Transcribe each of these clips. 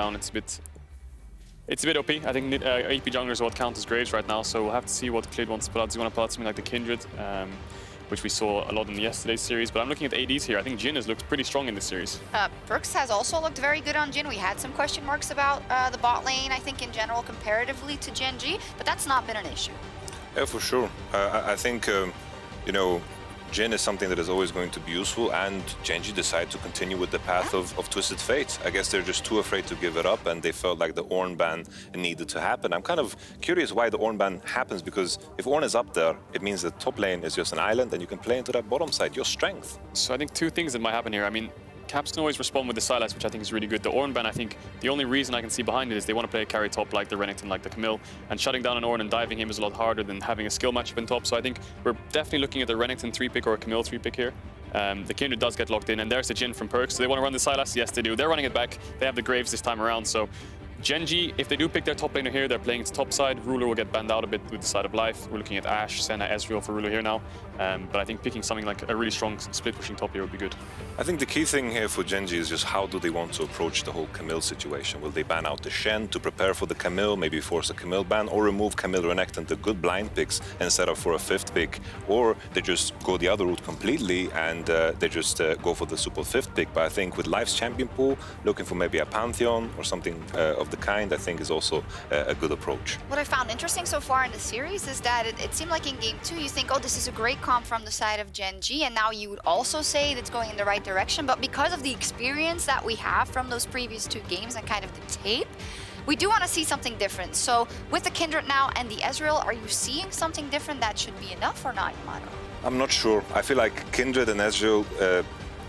down. It's a bit OP. I think AP junglers are what count as Graves right now, so we'll have to see what Clid wants to pull out. Does he want to pull out something like the Kindred, which we saw a lot in yesterday's series? But I'm looking at the ADs here. I think Jhin has looked pretty strong in this series. PerkZ has also looked very good on Jhin. We had some question marks about the bot lane, I think, in general, comparatively to Gen.G, but that's not been an issue. Yeah, for sure. I think, you know, Jhin is something that is always going to be useful, and Gen.G decide to continue with the path of Twisted Fate. I guess they're just too afraid to give it up, and they felt like the Ornn ban needed to happen. I'm kind of curious why the Ornn ban happens, because if Ornn is up there, it means the top lane is just an island, and you can play into that bottom side, your strength. So I think two things that might happen here. I mean, Caps can always respond with the Sylas, which I think is really good. The Ornn ban, I think, the only reason I can see behind it is they want to play a carry top like the Renekton, like the Camille, and shutting down an Ornn and diving him is a lot harder than having a skill matchup in top. So I think we're definitely looking at the Renekton 3-pick or a Camille 3-pick here. The Kindred does get locked in, and there's the Jhin from PerkZ. So they want to run the Sylas? Yes, they do. They're running it back. They have the Graves this time around, so Gen.G, if they do pick their top laner here, they're playing its top side. Ruler will get banned out a bit with the Side of Life. We're looking at Ashe, Senna, Ezreal for Ruler here now. But I think picking something like a really strong split pushing top here would be good. I think the key thing here for Gen.G is just how do they want to approach the whole Camille situation. Will they ban out the Shen to prepare for the Camille, maybe force a Camille ban, or remove Camille Renekton, the good blind picks, and set up for a 5th pick? Or they just go the other route completely and they just go for the super 5th pick. But I think with Life's champion pool, looking for maybe a Pantheon or something of the kind, I think is also a good approach. What I found interesting so far in the series is that it seemed like in Game 2 you think, oh, this is a great comp from the side of Gen.G, and now you would also say that it's going in the right direction, but because of the experience that we have from those previous 2 games and kind of the tape, we do want to see something different. So with the Kindred now and the Ezreal, are you seeing something different that should be enough or not, Yamato? I'm not sure. I feel like Kindred and Ezreal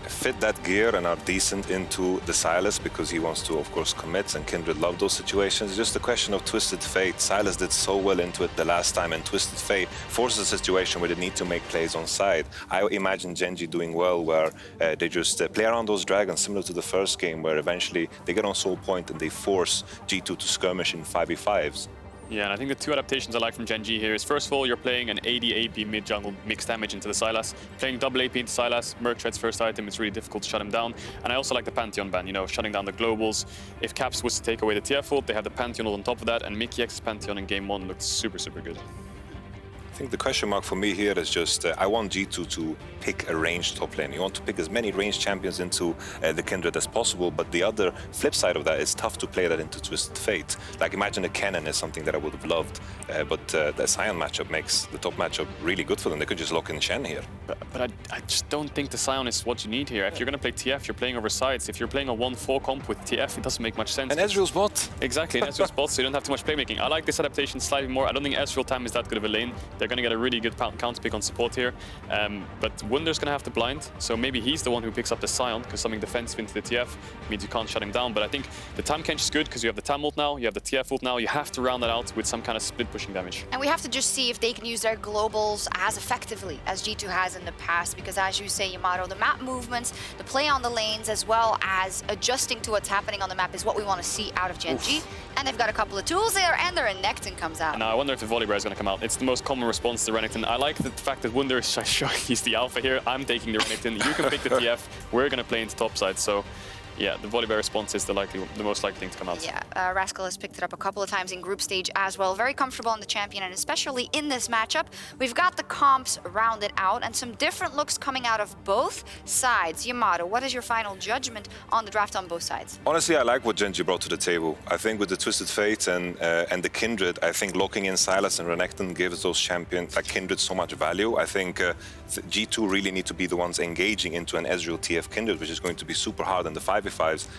fit that gear and are decent into the Sylas because he wants to, of course, commit, and Kindred love those situations. It's just a question of Twisted Fate. Sylas did so well into it the last time, and Twisted Fate forces a situation where they need to make plays on side. I imagine Gen.G doing well where they just play around those dragons, similar to the first game, where eventually they get on soul point and they force G2 to skirmish in 5v5s. Yeah, and I think the 2 adaptations I like from Gen.G here is, first of all, you're playing an AD AP mid-jungle mixed damage into the Sylas. Playing double AP into Sylas, Merc Tread's first item, it's really difficult to shut him down. And I also like the Pantheon ban, you know, shutting down the globals. If Caps was to take away the TF ult, they have the Pantheon ult on top of that, and Mykix's Pantheon in Game 1 looked super, super good. I think the question mark for me here is just, I want G2 to pick a ranged top lane. You want to pick as many ranged champions into the Kindred as possible, but the other flip side of that is tough to play that into Twisted Fate. Like, imagine a Cannon is something that I would have loved, but the Sion matchup makes the top matchup really good for them. They could just lock in Shen here. But I just don't think the Sion is what you need here. If you're going to play TF, you're playing over sides. If you're playing a 1-4 comp with TF, it doesn't make much sense. And Ezreal's bot. Exactly, and Ezreal's bot, so you don't have too much playmaking. I like this adaptation slightly more. I don't think Ezreal Tahm is that good of a lane. They're going to get a really good counter pick on support here. But Wunder's going to have to blind, so maybe he's the one who picks up the Sion, because something defensive into the TF means you can't shut him down. But I think the Tahm Kench is good because you have the Tahm ult now, you have the TF ult now. You have to round that out with some kind of split pushing damage. And we have to just see if they can use their globals as effectively as G2 has in the past, because as you say, Yamato, the map movements, the play on the lanes, as well as adjusting to what's happening on the map is what we want to see out of Gen.G. And they've got a couple of tools there, and their Renekton comes out. Now I wonder if the Volibear is going to come out. It's the most common response to Renekton. I like the fact that Wunder is showing he's the alpha here. I'm taking the Renekton. You can pick the TF. We're going to play into top side. So yeah, the Volibear response is the most likely thing to come out. Yeah, Rascal has picked it up a couple of times in group stage as well. Very comfortable on the champion, and especially in this matchup. We've got the comps rounded out and some different looks coming out of both sides. Yamato, what is your final judgment on the draft on both sides? Honestly, I like what Gen.G brought to the table. I think with the Twisted Fate and the Kindred, I think locking in Sylas and Renekton gives those champions like Kindred so much value. I think G2 really need to be the ones engaging into an Ezreal TF Kindred, which is going to be super hard in the 5v5s.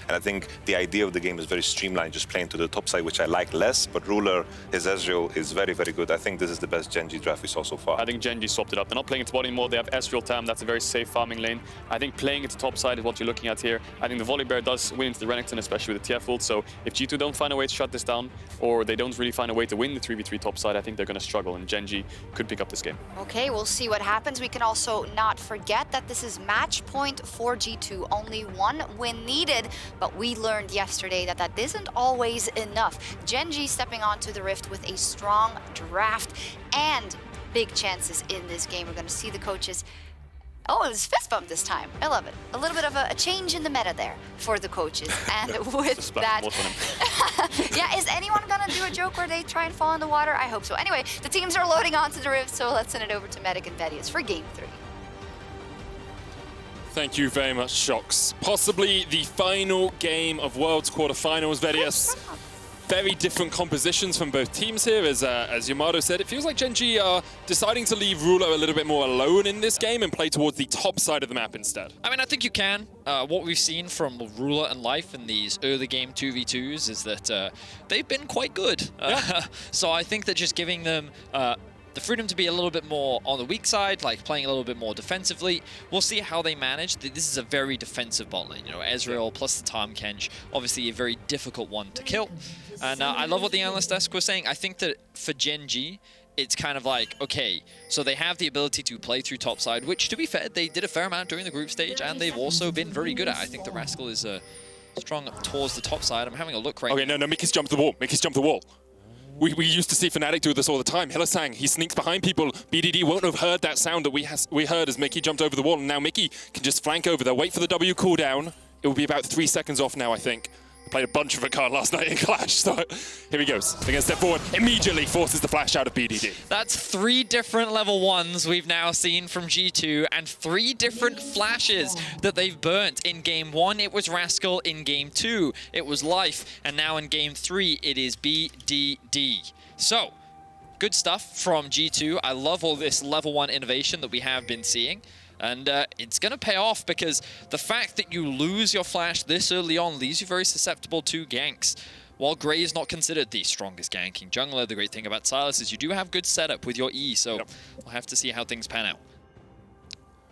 And I think the idea of the game is very streamlined, just playing to the top side, which I like less. But Ruler, his Ezreal is very, very good. I think this is the best Gen.G draft we saw so far. I think Gen.G swapped it up. They're not playing into bot anymore. They have Ezreal Tahm. That's a very safe farming lane. I think playing into top side is what you're looking at here. I think the Volibear does win into the Renekton, especially with the TF ult. So if G2 don't find a way to shut this down, or they don't really find a way to win the 3v3 top side, I think they're going to struggle, and Gen.G could pick up this game. Okay, we'll see what happens. We can also not forget that this is match point for G2. Only 1 win needed, but we learned yesterday that that isn't always enough. Gen.G stepping onto the Rift with a strong draft and big chances in this game. We're going to see the coaches Oh, it was fist bump this time. I love it. A little bit of a change in the meta there for the coaches. And with that... yeah, is anyone gonna do a joke where they try and fall in the water? I hope so. Anyway, the teams are loading onto the rift, so let's send it over to Medic and Vedius for Game 3. Thank you very much, Shox. Possibly the final game of Worlds quarterfinals, Vedius. Very different compositions from both teams here. As Yamato said, it feels like Gen.G are deciding to leave Ruler a little bit more alone in this game and play towards the top side of the map instead. I mean, I think you can. What we've seen from Ruler and Life in these early game 2v2s is that they've been quite good. Yeah. So I think that just giving them the freedom to be a little bit more on the weak side, like playing a little bit more defensively. We'll see how they manage. This is a very defensive bot lane. You know, Ezreal plus the Tahm Kench, obviously a very difficult one to kill. And I love what the analyst desk was saying. I think that for Gen.G, it's kind of like, okay, so they have the ability to play through topside, which, to be fair, they did a fair amount during the group stage, and they've also been very good at. I think the Rascal is strong towards the top side. I'm having a look right now. Okay, no, Mykix jumped the wall. Mykix jumped the wall. We used to see Fnatic do this all the time. Hylissang, he sneaks behind people. BDD won't have heard that sound that we heard as Mickey jumped over the wall, and now Mickey can just flank over there, wait for the W cooldown. It will be about 3 seconds off now, I think. I played a bunch of Rakan last night in Clash, so here he goes. They're going to step forward, immediately forces the flash out of BDD. That's 3 different level 1s we've now seen from G2, and 3 different flashes that they've burnt. In game 1, it was Rascal. In game 2, it was Life. And now in game 3, it is BDD. So, good stuff from G2. I love all this level 1 innovation that we have been seeing. And it's going to pay off because the fact that you lose your flash this early on leaves you very susceptible to ganks. While Grey is not considered the strongest ganking jungler, the great thing about Sylas is you do have good setup with your E, so we'll have to see how things pan out.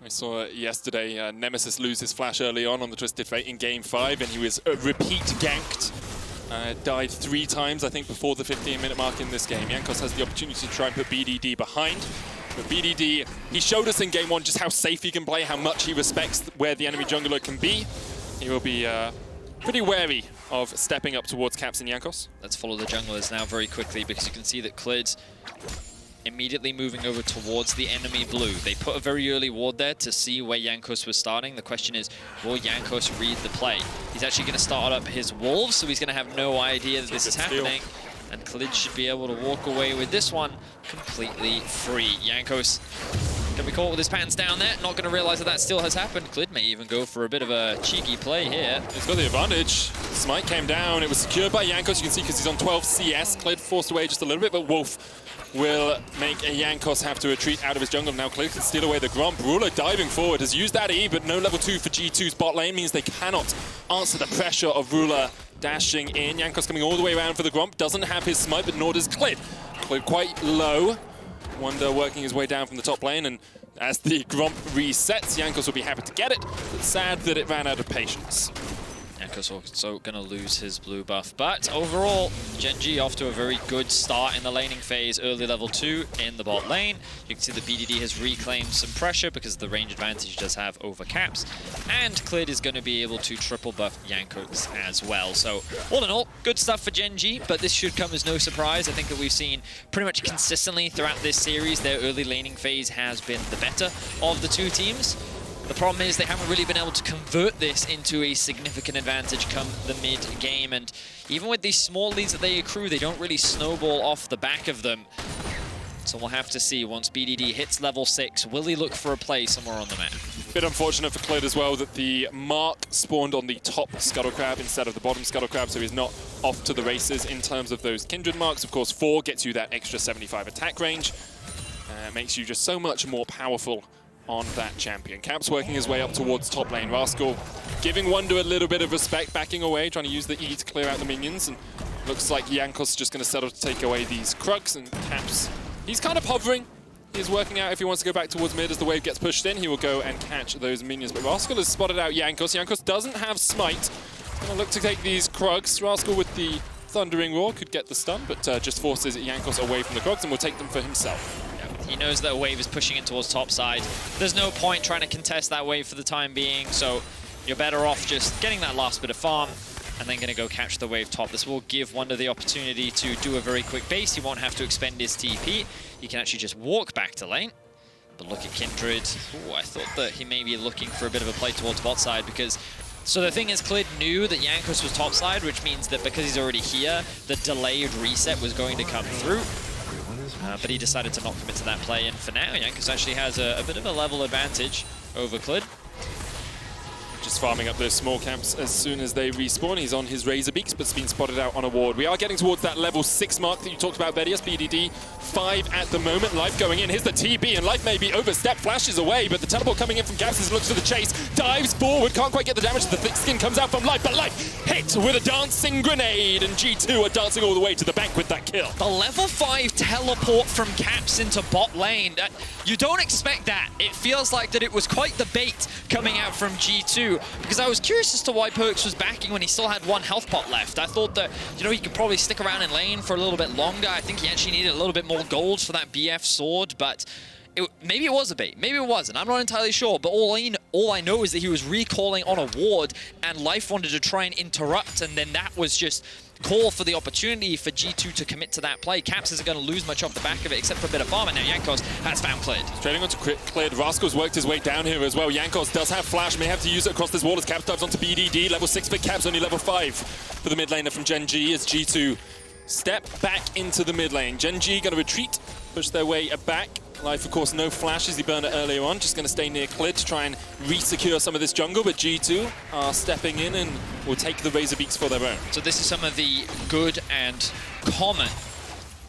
I saw yesterday Nemesis lose his flash early on the Twisted Fate in game 5, and he was repeat ganked. Died 3 times, I think, before the 15-minute mark in this game. Jankos has the opportunity to try and put BDD behind. But BDD, he showed us in game 1 just how safe he can play, how much he respects where the enemy jungler can be. He will be pretty wary of stepping up towards Caps and Jankos. Let's follow the junglers now very quickly because you can see that Clid immediately moving over towards the enemy blue. They put a very early ward there to see where Jankos was starting. The question is, will Jankos read the play? He's actually going to start up his wolves, so he's going to have no idea that this is happening. And Clid should be able to walk away with this one completely free. Jankos can be caught with his pants down there. Not going to realize that still has happened. Clid may even go for a bit of a cheeky play here. He's got the advantage. Smite came down. It was secured by Jankos. You can see because he's on 12 CS. Clid forced away just a little bit, but Wolf will make a Jankos have to retreat out of his jungle. Now Clid can steal away the Gromp. Ruler diving forward has used that E, but no level 2 for G2's bot lane means they cannot answer the pressure of Ruler dashing in. Jankos coming all the way around for the Gromp. Doesn't have his smite, but nor does Clid. Clid quite low. Wunder working his way down from the top lane, and as the Gromp resets, Jankos will be happy to get it, but sad that it ran out of patience. Jankos also going to lose his blue buff. But overall, Gen.G off to a very good start in the laning phase. Early level 2 in the bot lane. You can see the BDD has reclaimed some pressure because of the range advantage he does have over Caps. And Clid is going to be able to triple buff Jankos as well. So all in all, good stuff for Gen.G, but this should come as no surprise. I think that we've seen pretty much consistently throughout this series, their early laning phase has been the better of the 2 teams. The problem is they haven't really been able to convert this into a significant advantage come the mid-game, and even with these small leads that they accrue, they don't really snowball off the back of them. So we'll have to see once BDD hits level 6, will he look for a play somewhere on the map? Bit unfortunate for Clid as well that the mark spawned on the top Scuttle Crab instead of the bottom Scuttle Crab, so he's not off to the races in terms of those Kindred marks. Of course, 4 gets you that extra 75 attack range. Makes you just so much more powerful on that champion. Caps working his way up towards top lane. Rascal giving Wunder a little bit of respect, backing away, trying to use the E to clear out the minions, and looks like Jankos just going to settle to take away these Krugs, and Caps, he's kind of hovering. He's working out if he wants to go back towards mid as the wave gets pushed in. He will go and catch those minions, but Rascal has spotted out Jankos. Jankos doesn't have smite. Going to look to take these Krugs. Rascal with the Thundering Roar could get the stun, but just forces Jankos away from the Krugs and will take them for himself. He knows that a wave is pushing in towards top side. There's no point trying to contest that wave for the time being, so you're better off just getting that last bit of farm and then going to go catch the wave top. This will give Wunder the opportunity to do a very quick base. He won't have to expend his TP. He can actually just walk back to lane. But look at Kindred. Ooh, I thought that he may be looking for a bit of a play towards bot side because... So the thing is, Clid knew that Jankos was top side, which means that because he's already here, the delayed reset was going to come through. But he decided to not commit to that play, and for now, Jankos actually has a bit of a level advantage over Clid. Just farming up those small camps as soon as they respawn. He's on his Razor Beaks, but's been spotted out on a ward. We are getting towards that level 6 mark that you talked about, Vedius. BDD 5 at the moment. Life going in. Here's the TB, and Life maybe overstep, flashes away, but the teleport coming in from Caps looks for the chase. Dives forward, can't quite get the damage. The thick skin comes out from Life, but Life hit with a dancing grenade, and G2 are dancing all the way to the bank with that kill. The level 5 teleport from Caps into bot lane. You don't expect that. It feels like that it was quite the bait coming out from G2, because I was curious as to why PerkZ was backing when he still had 1 health pot left. I thought that, you know, he could probably stick around in lane for a little bit longer. I think he actually needed a little bit more gold for that BF sword, but maybe it was a bait, maybe it wasn't. I'm not entirely sure, but all I know is that he was recalling on a ward, and Life wanted to try and interrupt, and then that was just call for the opportunity for G2 to commit to that play. Caps isn't going to lose much off the back of it, except for a bit of farm, and now Jankos has found Clid. Trading onto Clid. Rascal's worked his way down here as well. Jankos does have flash, may have to use it across this wall as Caps dives onto BDD. Level 6 for Caps, only level 5 for the mid laner from Gen.G as G2 step back into the mid lane. Gen.G going to retreat, push their way back. Life, of course, no flashes. He burned it earlier on. Just going to stay near Clid to try and re-secure some of this jungle. But G2 are stepping in and will take the Razor Beaks for their own. So this is some of the good and common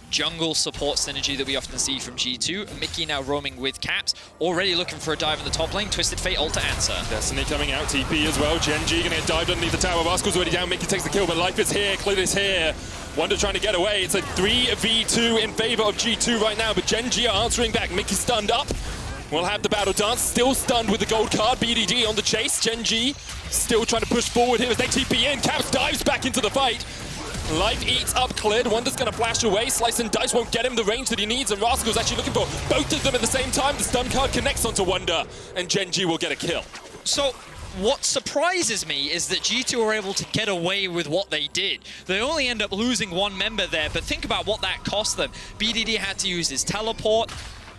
jungle support synergy that we often see from G2. Mickey now roaming with Caps, already looking for a dive in the top lane. Twisted Fate ult to answer. Destiny coming out, TP as well. Gen.G going to get dived underneath the tower. Rascal's already down. Mickey takes the kill, but Life is here. Clid is here. Wunder trying to get away. It's a 3v2 in favor of G2 right now, but Gen.G are answering back. Mickey stunned up. We'll have the battle dance. Still stunned with the gold card. BDD on the chase. Gen.G still trying to push forward here as they TP in. Caps dives back into the fight. Life eats up Clid. Wunder's going to flash away. Slice and Dice won't get him the range that he needs, and Rascal's actually looking for both of them at the same time. The stun card connects onto Wunder, and Gen.G will get a kill. So what surprises me is that G2 are able to get away with what they did. They only end up losing 1 member there, but think about what that cost them. BDD had to use his teleport.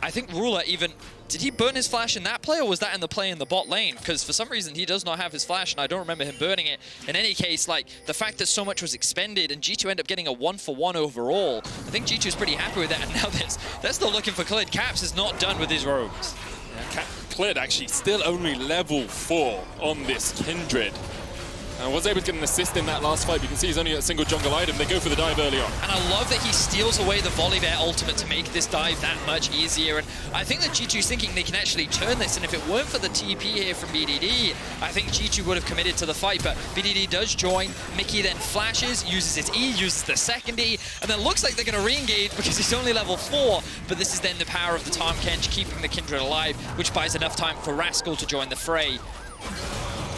I think Ruler even... Did he burn his flash in that play, or was that in the play in the bot lane? Because for some reason, he does not have his flash, and I don't remember him burning it. In any case, like, the fact that so much was expended, and G2 end up getting a 1-for-1 overall, I think G2 is pretty happy with that, and now they're still looking for Clid. Caps is not done with his rogues. Yeah, Clid actually still only level 4 on this Kindred. And was able to get an assist in that last fight. You can see he's only a single jungle item. They go for the dive early on. And I love that he steals away the Volibear ultimate to make this dive that much easier. And I think that G2's thinking they can actually turn this. And if it weren't for the TP here from BDD, I think G2 would have committed to the fight. But BDD does join. Mickey then flashes, uses his E, uses the second E. And then looks like they're going to re-engage because he's only level 4. But this is then the power of the Tahm Kench keeping the Kindred alive, which buys enough time for Rascal to join the fray.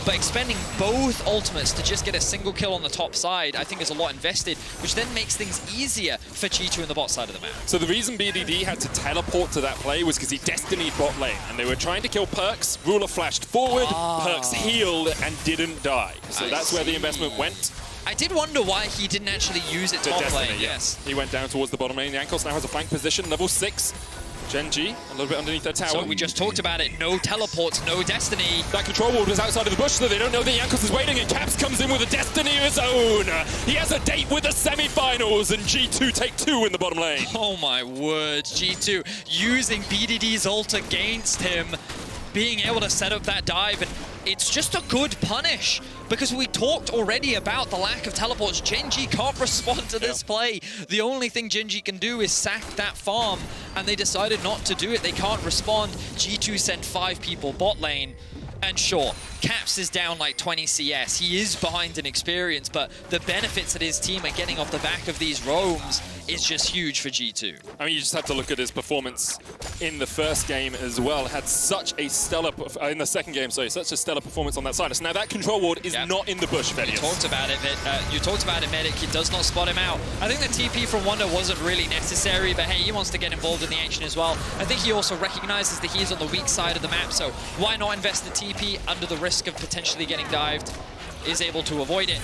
But expending both ultimates to just get a single kill on the top side, I think is a lot invested, which then makes things easier for G2 in the bot side of the map. So the reason BDD had to teleport to that play was because he destinied bot lane, and they were trying to kill PerkZ. Ruler flashed forward, PerkZ healed and didn't die. So that's where the investment went. I did wonder why he didn't actually use it top lane. Yes. He went down towards the bottom lane. Jankos now has a flank position, level 6. Gen.G, a little bit underneath their tower. So we just talked about it, no teleports, no Destiny. That control ward was outside of the bush, so they don't know that Jankos is waiting, and Caps comes in with a Destiny of his own. He has a date with the semi-finals, and G2 take 2 in the bottom lane. Oh my word, G2 using BDD's ult against him, being able to set up that dive, and it's just a good punish, because we talked already about the lack of teleports. Gen.G can't respond to this play. The only thing Gen.G can do is sack that farm, and they decided not to do it. They can't respond. G2 sent 5 people bot lane, and sure, Caps is down like 20 CS. He is behind in experience, but the benefits that his team are getting off the back of these roams is just huge for G2. I mean, you just have to look at his performance in the first game as well. Had such a stellar, in the second game, sorry, such a stellar performance on that side. So now that control ward is not in the bush, Vedius. You talked about it, Medic. He does not spot him out. I think the TP from Wunder wasn't really necessary, but hey, he wants to get involved in the action as well. I think he also recognizes that he is on the weak side of the map, so why not invest the TP under the risk of potentially getting dived? Is able to avoid it.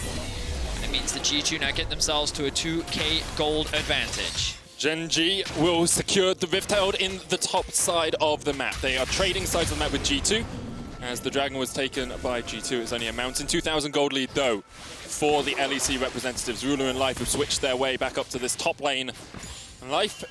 It means the G2 now get themselves to a 2k gold advantage. Gen.G will secure the Rift Herald in the top side of the map. They are trading sides of the map with G2. As the Dragon was taken by G2, it's only a mountain. 2,000 gold lead, though, for the LEC representatives. Ruler and Life have switched their way back up to this top lane. And Life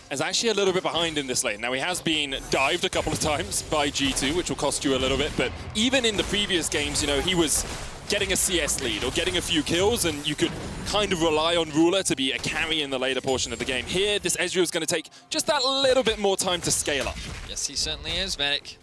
is actually a little bit behind in this lane. Now, he has been dived a couple of times by G2, which will cost you a little bit. But even in the previous games, you know, he was getting a CS lead or getting a few kills, and you could kind of rely on Ruler to be a carry in the later portion of the game. Here, this Ezreal is going to take just that little bit more time to scale up. Yes, he certainly is, Medic.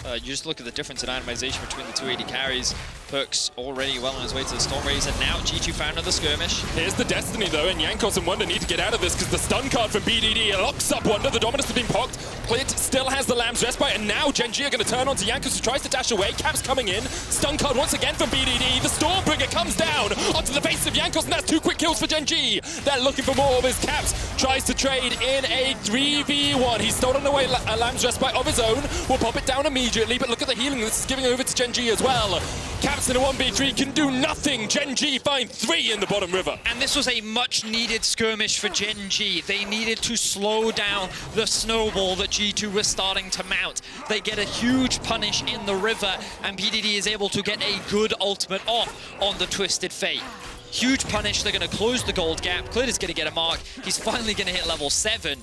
You just look at the difference in itemization between the 280 carries. PerkZ already well on his way to the Storm Raise, and now G2 found another skirmish. Here's the Destiny, though, and Jankos and Wunder need to get out of this because the stun card from BDD locks up Wunder. The Dominus has been pocked. Clid still has the Lamb's Respite, and now Gen.G are going to turn onto Jankos, who tries to dash away. Cap's coming in. Stun card once again from BDD. The Stormbringer comes down onto the face of Jankos, and that's 2 quick kills for Gen.G. They're looking for more of his Caps. Tries to trade in a 3v1. He's stolen away a Lamb's Respite of his own. Will pop it down immediately, but look at the healing this is giving over to Gen.G as well. Caps in a 1v3 can do nothing. Gen.G find 3 in the bottom river. And this was a much-needed skirmish for Gen.G. They needed to slow down the snowball that G2 was starting to mount. They get a huge punish in the river, and BDD is able to get a good ultimate off on the Twisted Fate. Huge punish. They're going to close the gold gap. Clid is going to get a mark. He's finally going to hit level 7.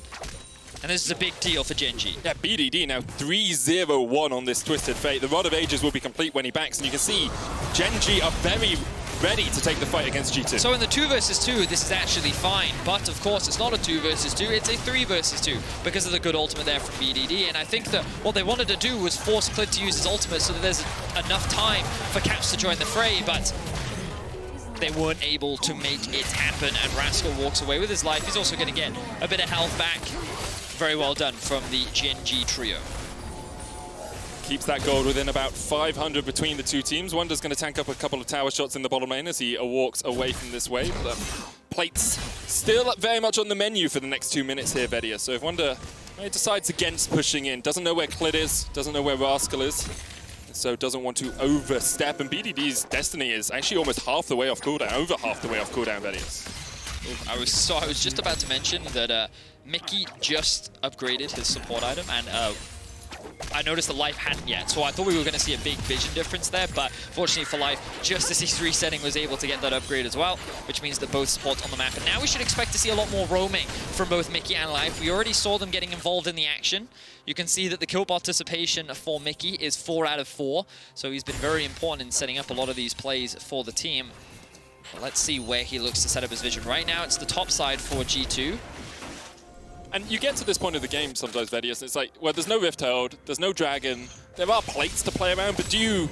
And this is a big deal for Gen.G. Yeah, BDD now 3-0-1 on this Twisted Fate. The Rod of Ages will be complete when he backs, and you can see Gen.G are very ready to take the fight against G2. So in the 2 versus 2, this is actually fine. But of course, it's not a 2 versus 2, it's a 3 versus 2 because of the good ultimate there from BDD. And I think that what they wanted to do was force Clid to use his ultimate so that there's enough time for Caps to join the fray, but they weren't able to make it happen, and Rascal walks away with his life. He's also going to get a bit of health back. Very well done from the Gen.G trio. Keeps that gold within about 500 between the two teams. Wunder's going to tank up a couple of tower shots in the bottom lane as he walks away from this wave. The plates still very much on the menu for the next 2 minutes here, Vedius. So if Wunder decides against pushing in, doesn't know where Clid is, doesn't know where Rascal is, so doesn't want to overstep, and BDD's Destiny is actually almost half the way off cooldown, over half the way off cooldown, Vedius. I was just about to mention that Mickey just upgraded his support item, and I noticed that Life hadn't yet, so I thought we were going to see a big vision difference there, but fortunately for Life, just as he's resetting, was able to get that upgrade as well, which means that both supports on the map. And now we should expect to see a lot more roaming from both Mickey and Life. We already saw them getting involved in the action. You can see that the kill participation for Mickey is 4 out of 4, so he's been very important in setting up a lot of these plays for the team. But let's see where he looks to set up his vision. Right now, it's the top side for G2. And you get to this point of the game sometimes, Vedius, it's like, well, there's no Rift Herald, there's no Dragon, there are plates to play around, but do you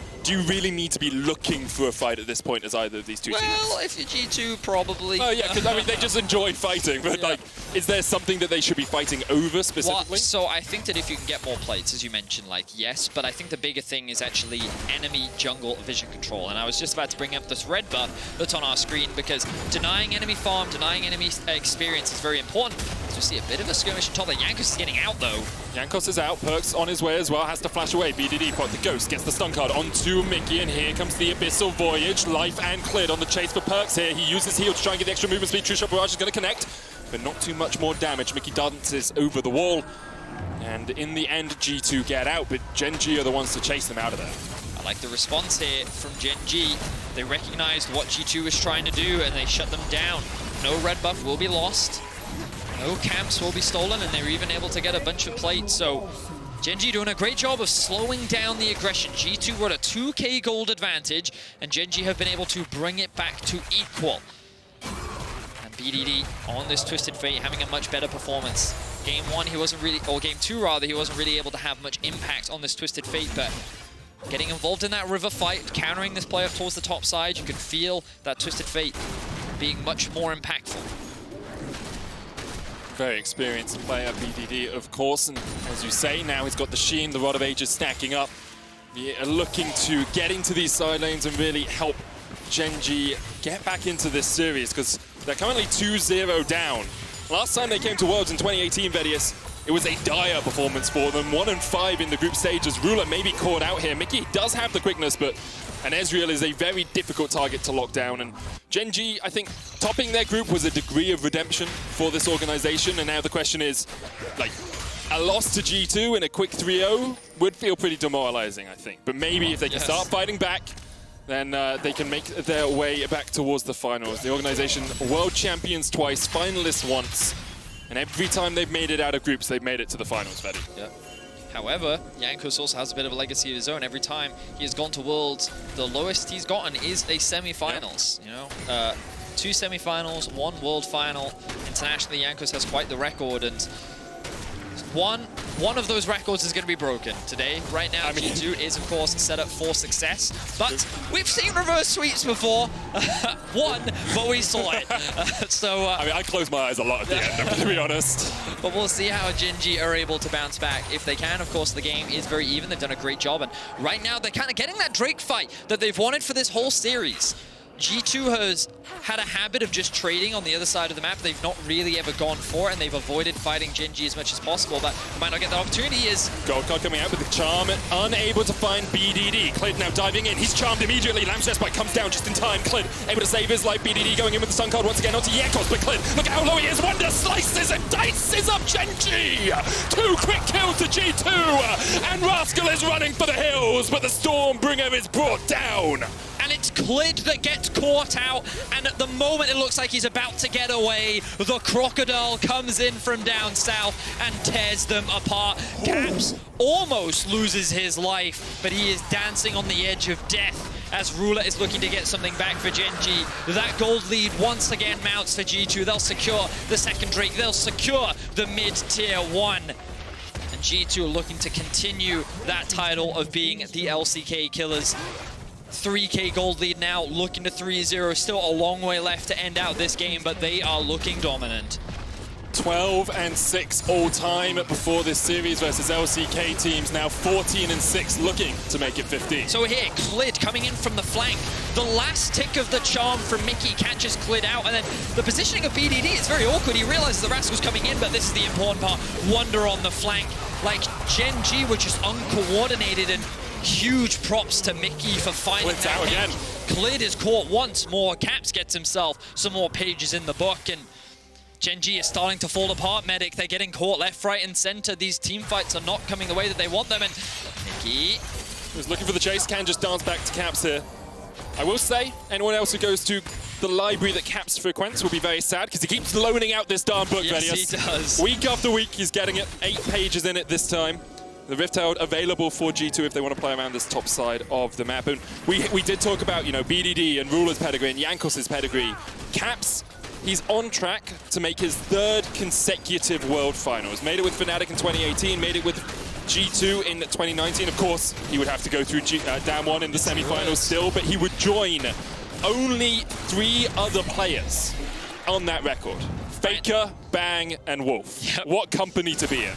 really need to be looking for a fight at this point as either of these two teams? Well, if you're G2, probably. Oh yeah, because I mean, they just enjoyed fighting, but Yeah. like, is there something that they should be fighting over specifically? Well, so I think that if you can get more plates, as you mentioned, like, yes, but I think the bigger thing is actually enemy jungle vision control. And I was just about to bring up this red buff that's on our screen, because denying enemy farm, denying enemy experience is very important. So we see a bit of a skirmish on top there. Jankos is getting out, though. Jankos is out, PerkZ on his way as well, has to flash away. BDD, but the Ghost gets the stun card onto Mickey, and here comes the Abyssal Voyage. Life and Clid on the chase for PerkZ here. He uses heal to try and get the extra movement speed. True Shot Barrage is going to connect, but not too much more damage. Mickey dances over the wall, and in the end, G2 get out, but Gen.G are the ones to chase them out of there. I like the response here from Gen.G. They recognized what G2 was trying to do, and they shut them down. No red buff will be lost. No camps will be stolen, and they were even able to get a bunch of plates. So Gen.G doing a great job of slowing down the aggression. G2 were at a 2k gold advantage, and Gen.G have been able to bring it back to equal. And BDD on this Twisted Fate having a much better performance. Game 1 he wasn't really, or Game 2 rather, he wasn't really able to have much impact on this Twisted Fate, but getting involved in that river fight, countering this player towards the top side, you can feel that Twisted Fate being much more impactful. Very experienced player, BDD, of course, and as you say, now he's got the Sheen, the Rod of Ages stacking up. Yeah, looking to get into these side lanes and really help Gen.G get back into this series, because they're currently 2-0 down. Last time they came to Worlds in 2018, Vedius, it was a dire performance for them. 1-5 in the group stages. Ruler maybe caught out here. Mickey does have the quickness, but And Ezreal is a very difficult target to lock down. And Gen.G, I think, topping their group was a degree of redemption for this organization. And now the question is, like, a loss to G2 in a quick 3-0 would feel pretty demoralizing, I think. But maybe if they can start fighting back, then they can make their way back towards the finals. The organization, world champions twice, finalists once, and every time they've made it out of groups, they've made it to the finals, Vedi. Yeah. However, Jankos also has a bit of a legacy of his own. Every time he has gone to Worlds, the lowest he's gotten is a semi-finals. You know, 2 semi-finals, 1 world final. Internationally, Jankos has quite the record, and one of those records is going to be broken today. Right now, G2 is, of course, set up for success. But we've seen reverse sweeps before. One, but we saw it. I mean, I closed my eyes a lot at the end, to be honest. But we'll see how Gen.G are able to bounce back. If they can, of course, the game is very even. They've done a great job. And right now, they're kind of getting that Drake fight that they've wanted for this whole series. G2 has had a habit of just trading on the other side of the map. They've not really ever gone for it, and they've avoided fighting Gen.G as much as possible, but might not get that opportunity. Gold card coming out with the charm, unable to find BDD. Clid now diving in, he's charmed immediately. Lamb's Chest Bite comes down just in time. Clid able to save his life. BDD going in with the Sun card once again onto Jankos, but Clid, look how low he is. Wunder slices and dices up Gen.G. 2 quick kills to G2, and Rascal is running for the hills, but the Stormbringer is brought down. And it's Clid that gets caught out, and at the moment it looks like he's about to get away. The Crocodile comes in from down south and tears them apart. Caps almost loses his life, but he is dancing on the edge of death as Ruler is looking to get something back for Gen.G. That gold lead once again mounts for G2. They'll secure the second Drake. They'll secure the mid-tier 1. And G2 are looking to continue that title of being the LCK killers. 3K gold lead now, looking to 3-0. Still a long way left to end out this game, but they are looking dominant. 12-6 all time before this series versus LCK teams. Now 14-6, looking to make it 15. So here, Clid coming in from the flank. The last tick of the charm from Mickey catches Clid out, and then the positioning of BDD is very awkward. He realizes the Rascal's coming in, but this is the important part. Wunder on the flank. Like, Gen.G were just uncoordinated, and huge props to Mickey for finding Clid's out again. Clid is caught once more. Caps gets himself some more pages in the book, and Gen.G is starting to fall apart, Medic. They're getting caught left, right, and center. These team fights are not coming the way that they want them, and Mickey, who's looking for the chase, can just dance back to Caps here. I will say, anyone else who goes to the library that Caps frequents will be very sad, because he keeps loaning out this darn book, yes, Vedius. He does. Week after week, he's getting it. 8 pages in it this time. The Rift Herald available for G2 if they want to play around this top side of the map. And we did talk about, you know, BDD and Ruler's pedigree and Jankos' pedigree. Caps, he's on track to make his 3rd consecutive World Finals. Made it with Fnatic in 2018, made it with G2 in 2019. Of course, he would have to go through Down 1 in the semi-finals still, but he would join only 3 other players on that record. Faker, Bang, and Wolf. Yep. What company to be in?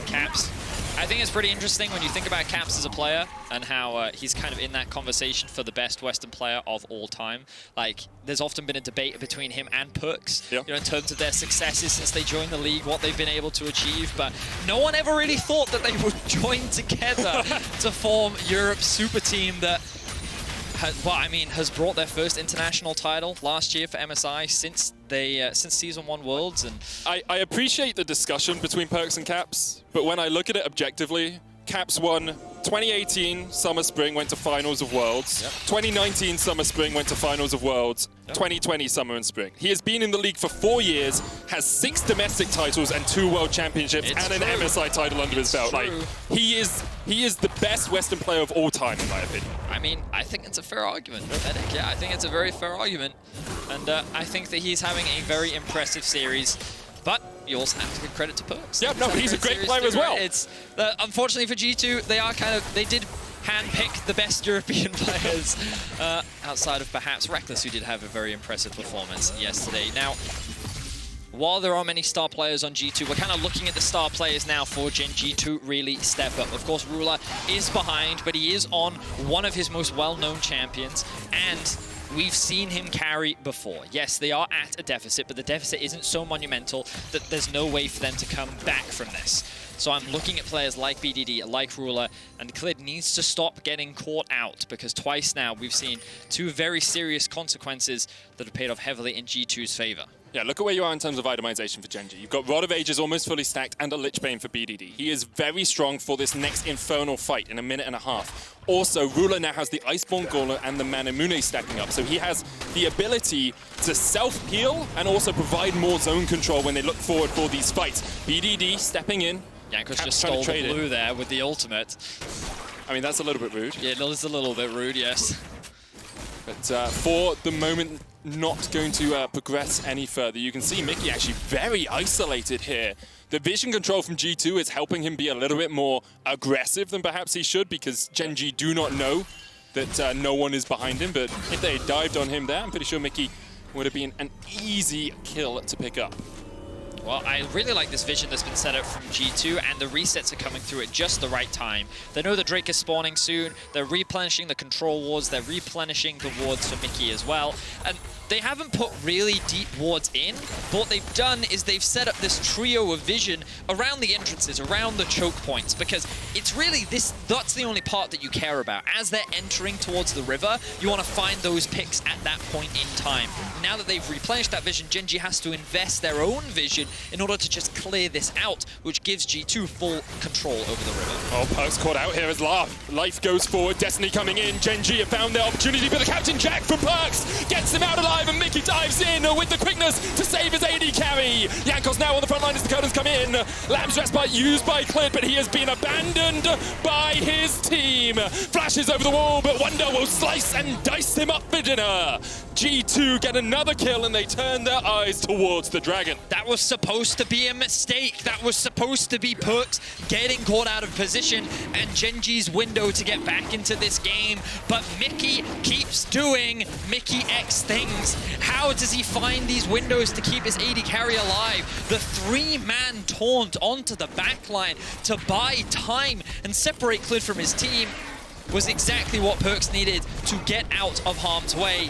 Caps. I think it's pretty interesting when you think about Caps as a player and how he's kind of in that conversation for the best Western player of all time. Like, there's often been a debate between him and PerkZ, you know, in terms of their successes since they joined the league, what they've been able to achieve, but no one ever really thought that they would join together to form Europe's super team that has brought their first international title last year for MSI since Season 1 Worlds. And I appreciate the discussion between PerkZ and Caps, but when I look at it objectively, Caps won 2018 Summer Spring, went to Finals of Worlds. 2019 Summer Spring, went to Finals of Worlds. 2020 Summer and Spring. He has been in the league for 4 years, has 6 domestic titles and 2 World Championships and an MSI title under his belt. Like, he is the best Western player of all time, in my opinion. I mean, I think it's a fair argument, Medic. Yeah, I think it's a very fair argument. And I think that he's having a very impressive series. But you also have to give credit to PerkZ. Yeah, no, he's a great player as well. It's unfortunately for G2, they did handpick the best European players outside of perhaps Reckless, who did have a very impressive performance yesterday. Now, while there are many star players on G2, we're kind of looking at the star players now for Gen.G to really step up. Of course, Ruler is behind, but he is on one of his most well-known champions, and we've seen him carry before. Yes, they are at a deficit, but the deficit isn't so monumental that there's no way for them to come back from this. So I'm looking at players like BDD, like Ruler, and Clid needs to stop getting caught out, because twice now we've seen two very serious consequences that have paid off heavily in G2's favor. Yeah, look at where you are in terms of itemization for GenG. You've got Rod of Ages almost fully stacked and a Lich Bane for BDD. He is very strong for this next Infernal fight in a minute and a half. Also, Ruler now has the Iceborne Gauntlet and the Manamune stacking up, so he has the ability to self-heal and also provide more zone control when they look forward for these fights. BDD stepping in. Jankos just stole the blue there with the ultimate. I mean, that's a little bit rude. Yeah, that is a little bit rude, yes. But for the moment, not going to progress any further. You can see Mickey actually very isolated here. The vision control from G2 is helping him be a little bit more aggressive than perhaps he should, because GenG do not know that no one is behind him. But if they dived on him there, I'm pretty sure Mickey would have been an easy kill to pick up. Well, I really like this vision that's been set up from G2, and the resets are coming through at just the right time. They know the Drake is spawning soon, they're replenishing the control wards, they're replenishing the wards for Mickey as well, and they haven't put really deep wards in, but what they've done is they've set up this trio of vision around the entrances, around the choke points, because it's really that's the only part that you care about. As they're entering towards the river, you want to find those picks at that point in time. Now that they've replenished that vision, GenG has to invest their own vision in order to just clear this out, which gives G2 full control over the river. Oh, PerkZ caught out here as life goes forward. Destiny coming in. GenG have found their opportunity, but the Captain Jack from PerkZ gets him out alive, and Mickey dives in with the quickness to save his AD carry. Jankos now on the front line as the curtains come in. Lamb's respite used by Clid, but he has been abandoned by his team. Flashes over the wall, but Wunder will slice and dice him up for dinner. G2 get another kill, and they turn their eyes towards the dragon. That was supposed to be a mistake. That was supposed to be PerkZ getting caught out of position and GenG's window to get back into this game. But Mickey keeps doing Mickey X things. How does he find these windows to keep his AD carry alive? The three-man taunt onto the backline to buy time and separate Clid from his team was exactly what PerkZ needed to get out of harm's way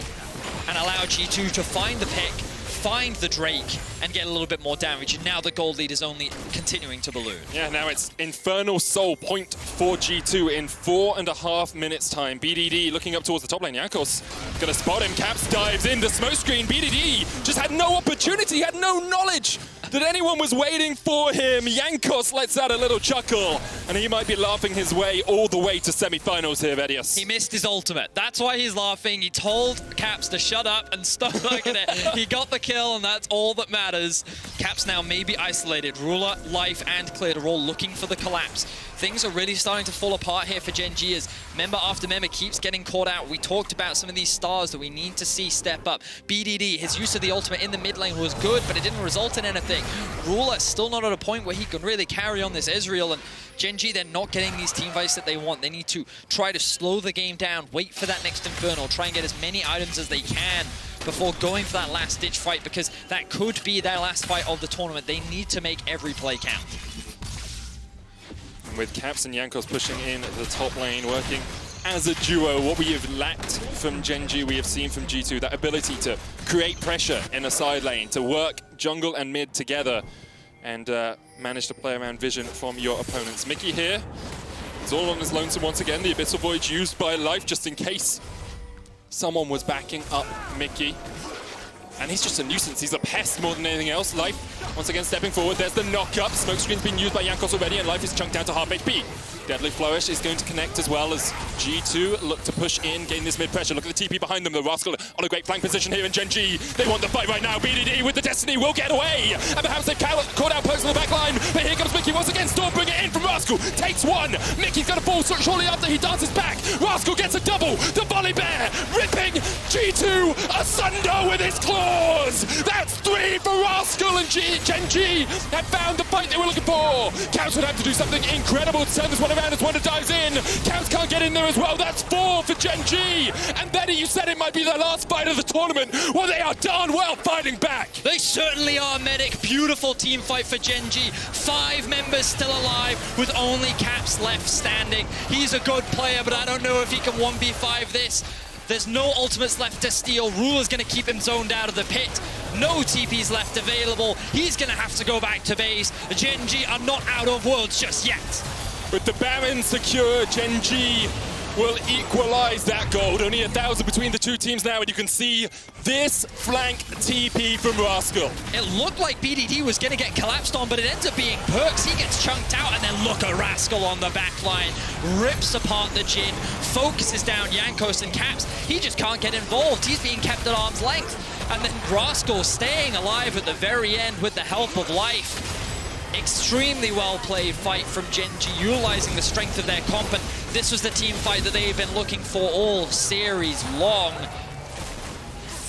and allow G2 to find the pick, find the Drake, and get a little bit more damage. And now the gold lead is only continuing to balloon. Yeah, now it's Infernal Soul point for G2 in 4.5 minutes time. BDD looking up towards the top lane. Jankos gonna spot him. Caps dives in the smoke screen. BDD just had no opportunity, had no knowledge that anyone was waiting for him. Jankos lets out a little chuckle, and he might be laughing his way all the way to semi-finals here, Vedius. He missed his ultimate. That's why he's laughing. He told Caps to shut up and stop looking at it. He got the kill, and that's all that matters. Caps now may be isolated. Ruler, Life, and Clid are all looking for the collapse. Things are really starting to fall apart here for GenG as member after member keeps getting caught out. We talked about some of these stars that we need to see step up. BDD, his use of the ultimate in the mid lane was good, but it didn't result in anything. Ruler still not at a point where he can really carry on this Ezreal, and GenG, they're not getting these team fights that they want. They need to try to slow the game down, wait for that next Infernal, try and get as many items as they can before going for that last ditch fight, because that could be their last fight of the tournament. They need to make every play count. With Caps and Jankos pushing in the top lane, working as a duo, what we have lacked from GenG, we have seen from G2, that ability to create pressure in a side lane, to work jungle and mid together, and manage to play around vision from your opponents. Mickey here is all on his lonesome once again. The Abyssal Voyage used by Life just in case someone was backing up Mickey. And he's just a nuisance. He's a pest more than anything else. Life, once again, stepping forward. There's the knock-up. Smokescreen's been used by Jankos already, and Life is chunked down to half HP. Deadly Flourish is going to connect as well as G2 look to push in, gain this mid-pressure. Look at the TP behind them. The Rascal on a great flank position here in GenG. They want the fight right now. BDD with the Destiny will get away. And perhaps they've caught out PerkZ on the back line. But here comes Mickey once again. Stormbring it in from Rascal. Takes one. Mickey's going to fall shortly after he dances back. Rascal gets a double. The Volibear ripping G2 asunder with his claws. That's 3 for Rascal, and GenG have found the fight they were looking for. Counts would have to do something incredible to turn this one around as Wunder dives in. Counts can't get in there as well. That's 4 for GenG. And Betty, you said it might be their last fight of the tournament. Well, they are darn well fighting back. They certainly are, Medic. Beautiful team fight for GenG. 5 members still alive with only Caps left standing. He's a good player, but I don't know if he can 1v5 this. There's no ultimates left to steal. Ruler's going to keep him zoned out of the pit. No TPs left available. He's going to have to go back to base. Gen.G are not out of Worlds just yet. With the Baron secure, Gen.G will equalize that gold. Only 1,000 between the two teams now, and you can see this flank TP from Rascal. It looked like BDD was going to get collapsed on, but it ends up being PerkZ. He gets chunked out, and then look at Rascal on the back line. Rips apart the Jhin, focuses down Jankos and Caps. He just can't get involved. He's being kept at arm's length. And then Rascal staying alive at the very end with the help of life. Extremely well-played fight from Gen.G, utilizing the strength of their comp, and this was the team fight that they've been looking for all series long.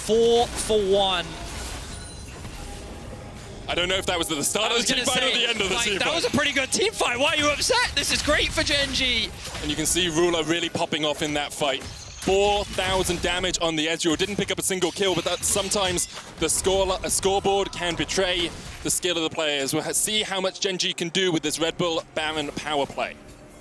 4 for 1. I don't know if that was at the start of the team fight or the end of the team fight. That was a pretty good team fight. Why are you upset? This is great for Gen.G. And you can see Ruler really popping off in that fight. 4,000 damage on the Ezreal. Didn't pick up a single kill, but that sometimes the scoreboard can betray the skill of the players. We'll see how much Gen.G can do with this Red Bull Baron power play.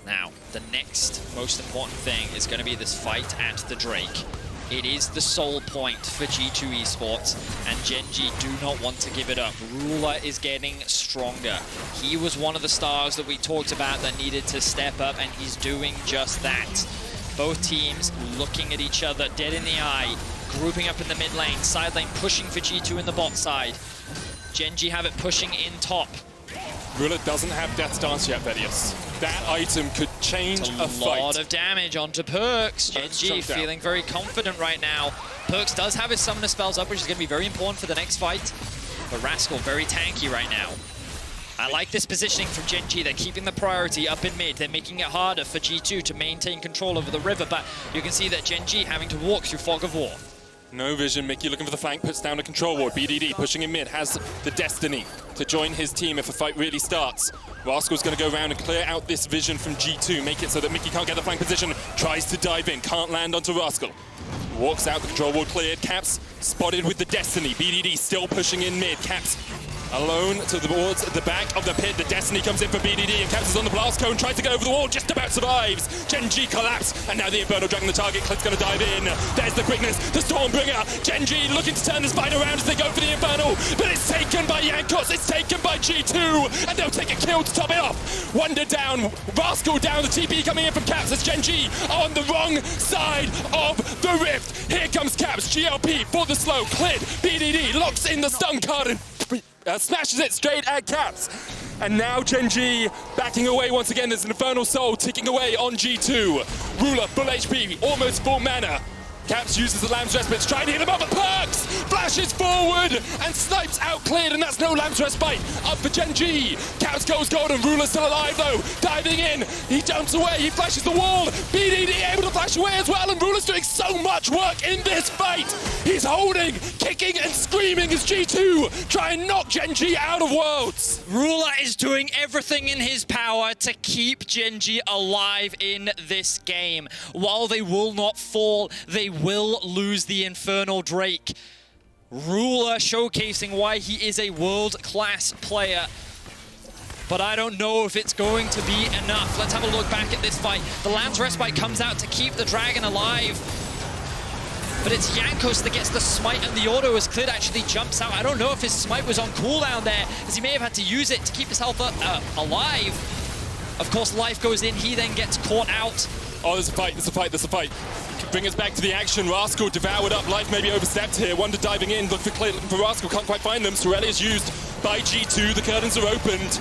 Now, the next most important thing is going to be this fight at the Drake. It is the sole point for G2 eSports, and Gen.G do not want to give it up. Ruler is getting stronger. He was one of the stars that we talked about that needed to step up, and he's doing just that. Both teams looking at each other dead in the eye, grouping up in the mid lane, side lane pushing for G2 in the bot side. Gen.G have it pushing in top. Ruler doesn't have Death's Dance yet, Vedius. That item could change a fight. A lot of damage onto PerkZ. Gen.G feeling very confident right now. PerkZ does have his summoner spells up, which is going to be very important for the next fight. But Rascal very tanky right now. I like this positioning from Gen.G. They're keeping the priority up in mid. They're making it harder for G2 to maintain control over the river, but you can see that Gen.G having to walk through Fog of War. No vision. Mickey looking for the flank, puts down a control ward. BDD pushing in mid, has the destiny to join his team if a fight really starts. Rascal's going to go around and clear out this vision from G2, make it so that Mickey can't get the flank position, tries to dive in, can't land onto Rascal. Walks out, the control ward cleared. Caps spotted with the destiny. BDD still pushing in mid. Caps alone towards the back of the pit. The destiny comes in for BDD, and Caps is on the blast cone, tries to get over the wall, just about survives. Gen.G collapse, and now the Infernal dragging the target. Clid's going to dive in. There's the quickness, the Stormbringer. Gen.G looking to turn this fight around as they go for the Infernal, but it's taken by Jankos, it's taken by G2, and they'll take a kill to top it off. Wunder down, Rascal down, the TP coming in from Caps as Gen.G on the wrong side of the rift. Here comes Caps, GLP for the slow. Clid, BDD locks in the stun card and smashes it straight at Caps. And now Gen.G backing away once again. There's an Infernal Soul ticking away on G2. Ruler, full HP, almost full mana. Caps uses the Lamb's Respite, trying to hit him up, but PerkZ flashes forward and snipes out Clid, and that's no Lamb's Respite. Up for Gen.G. Caps goes golden, Ruler's still alive though, diving in. He jumps away, he flashes the wall. BDD able to flash away as well, and Ruler's doing so much work in this fight. He's holding, kicking and screaming as G2 try and knock Gen.G out of Worlds. Ruler is doing everything in his power to keep Gen.G alive in this game. While they will not fall, they will lose the Infernal Drake. Ruler showcasing why he is a world-class player. But I don't know if it's going to be enough. Let's have a look back at this fight. The Lamb's Respite comes out to keep the Dragon alive. But it's Jankos that gets the smite and the auto as Clid actually jumps out. I don't know if his smite was on cooldown there, as he may have had to use it to keep himself alive. Of course, life goes in. He then gets caught out. Oh, there's a fight, there's a fight, there's a fight. Bring us back to the action. Rascal devoured up. Life maybe overstepped here. Wunder diving in. Look for Clid, looking for Rascal. Can't quite find them. Sorelli is used by G2. The curtains are opened.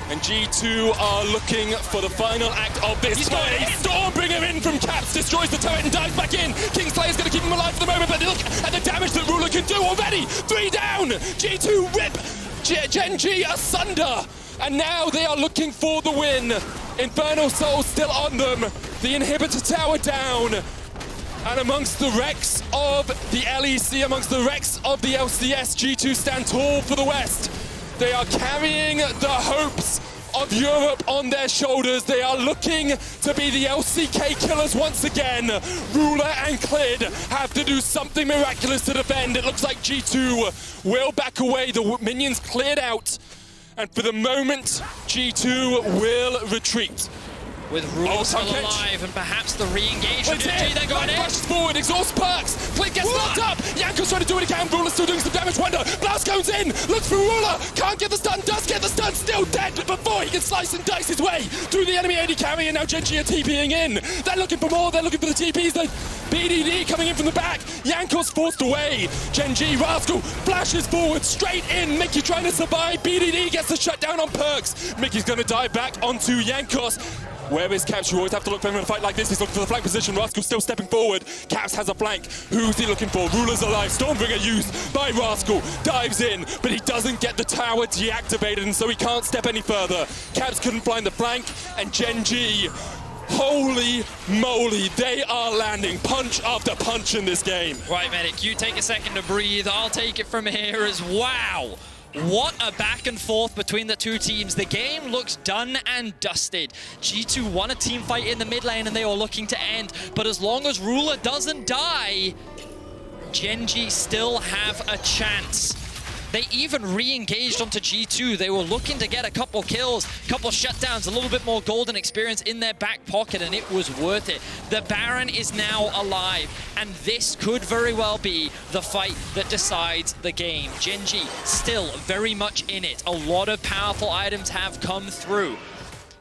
And G2 are looking for the final act of this fight. Stormbringer in from Caps. Destroys the turret and dives back in. Kingslayer's going to keep him alive for the moment. But look at the damage that Ruler can do already. 3 down. G2 rip Gen.G asunder. And now they are looking for the win. Infernal Soul still on them. The inhibitor tower down. And amongst the wrecks of the LEC, amongst the wrecks of the LCS, G2 stand tall for the West. They are carrying the hopes of Europe on their shoulders. They are looking to be the LCK killers once again. Ruler and Clid have to do something miraculous to defend. It looks like G2 will back away. The minions cleared out. And for the moment, G2 will retreat. With Rule still Tahm Kench. alive, and perhaps the re-engage from Clid's GenG, here. they're going in. Rushes forward, exhausts PerkZ. Clid gets knocked up. Jankos trying to do what he can. Ruler still doing some damage. Wunder. Blast goes in. Looks for Ruler. Can't get the stun. Does get the stun. Still dead before he can slice and dice his way through the enemy AD carry. And now GenG are TPing in. They're looking for more. They're looking for the TPs. The BDD coming in from the back. Jankos forced away. GenG, Rascal flashes forward straight in. Mickey trying to survive. BDD gets the shutdown on PerkZ. Mickey's going to dive back onto Jankos. Where is Caps? You always have to look for him in a fight like this. He's looking for the flank position. Rascal still stepping forward. Caps has a flank. Who's he looking for? Ruler's alive. Stormbringer used by Rascal. Dives in, but he doesn't get the tower deactivated, and so he can't step any further. Caps couldn't find the flank, and GenG, holy moly, they are landing punch after punch in this game. Right, Medic, you take a second to breathe. I'll take it from here as wow. What a back and forth between the two teams. The game looks done and dusted. G2 won a team fight in the mid lane and they were looking to end. But as long as Ruler doesn't die, GenG still have a chance. They even re-engaged onto G2. They were looking to get a couple kills, couple shutdowns, a little bit more golden experience in their back pocket, and it was worth it. The Baron is now alive, and this could very well be the fight that decides the game. GenG still very much in it. A lot of powerful items have come through.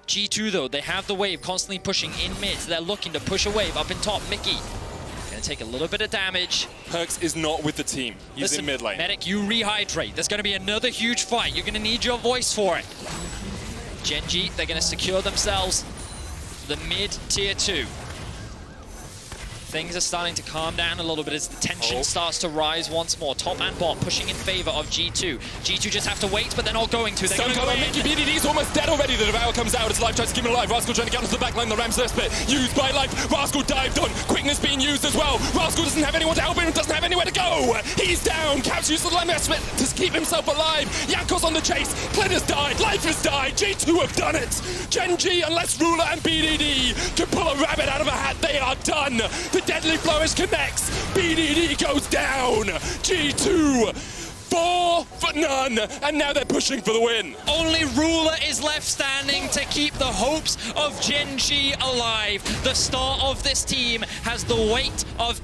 G2 though, they have the wave constantly pushing in mid. So they're looking to push a wave up in top. Mickey gonna take a little bit of damage. PerkZ is not with the team. He's in mid lane. Medic, you rehydrate. There's gonna be another huge fight. You're gonna need your voice for it. GenG, they're gonna secure themselves the mid tier 2. Things are starting to calm down a little bit as the tension starts to rise once more. Top and bot pushing in favor of G2. G2 just have to wait, but they're not going to. They're going to go in. Mickey BDD's almost dead already. The Devour comes out. It's Life tries to keep him alive. Rascal trying to get onto the back line. The Ram split used by Life. Rascal dived on. Quickness being used as well. Rascal doesn't have anyone to help him. Doesn't have anywhere to go. He's down. Caps used the Ram split to keep himself alive. Jankos on the chase. Clid has died. Life has died. G2 have done it. GenG, unless Ruler and BDD can pull a rabbit out of a hat, they are done. The deadly flourish connects. BDD goes down. G2 4 for none, and now they're pushing for the win. Only Ruler is left standing to keep the hopes of GenG alive. The star of this team has the weight of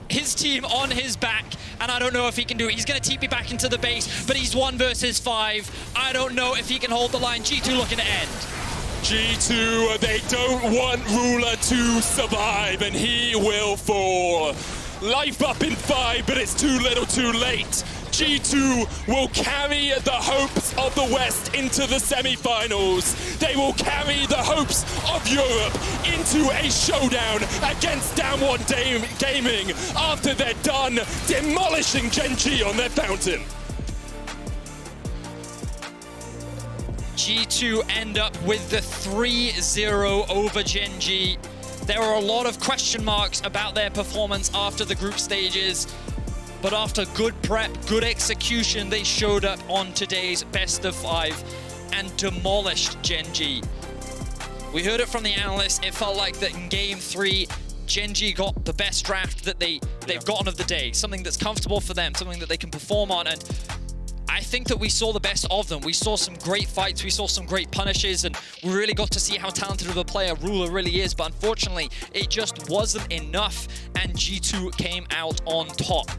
his team on his back, and I don't know if he can do it. He's going to TP back into the base, but he's 1 versus 5. I don't know if he can hold the line. G2 looking to end. G2, they don't want Ruler to survive, and he will fall. Life up in 5, but it's too little too late. G2 will carry the hopes of the West into the semi-finals. They will carry the hopes of Europe into a showdown against Down1 Gaming after they're done demolishing GenG on their fountain. G2 end up with the 3-0 over GenG. There were a lot of question marks about their performance after the group stages, but after good prep, good execution, they showed up on today's best of 5 and demolished GenG. We heard it from the analysts. It felt like that in game 3, GenG got the best draft that they've gotten of the day, something that's comfortable for them, something that they can perform on, and I think that we saw the best of them. We saw some great fights, we saw some great punishes, and we really got to see how talented of a player Ruler really is, but unfortunately, it just wasn't enough, and G2 came out on top.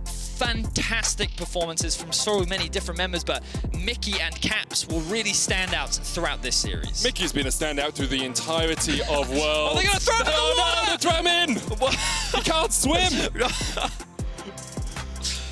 Fantastic performances from so many different members, but Mickey and Caps will really stand out throughout this series. Mickey's been a standout through the entirety of Worlds. Oh, they're gonna throw him in the water! No, they throw him in! He can't swim!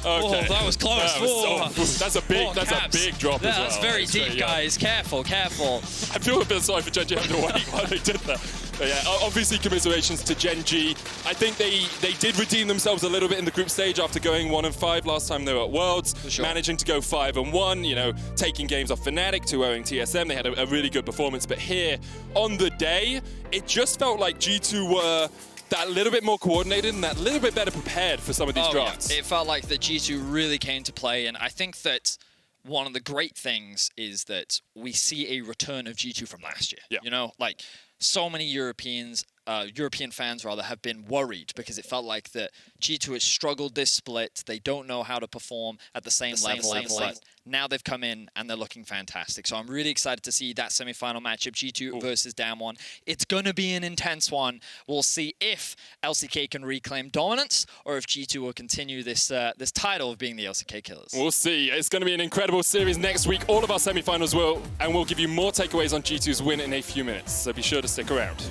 Okay. Oh, that was close. That's a big drop as well. That's very deep, guys. Careful, careful. I feel a bit sorry for GenG having to wait while they did that. But yeah, obviously commiserations to GenG. I think they did redeem themselves a little bit in the group stage after going 1-5 last time they were at Worlds. Sure. Managing to go 5-1, you know, taking games off Fnatic, 2-0ing TSM. They had a really good performance. But here, on the day, it just felt like G2 were that little bit more coordinated and that little bit better prepared for some of these drafts. Yeah. It felt like that G2 really came to play, and I think that one of the great things is that we see a return of G2 from last year. Yeah. You know, like so many Europeans European fans rather, have been worried because it felt like that G2 has struggled this split. They don't know how to perform at the same level. But now they've come in and they're looking fantastic. So I'm really excited to see that semi-final matchup, G2 versus Damwon. It's going to be an intense one. We'll see if LCK can reclaim dominance or if G2 will continue this this title of being the LCK killers. We'll see. It's going to be an incredible series next week. All of our semi-finals will, and we'll give you more takeaways on G2's win in a few minutes. So be sure to stick around.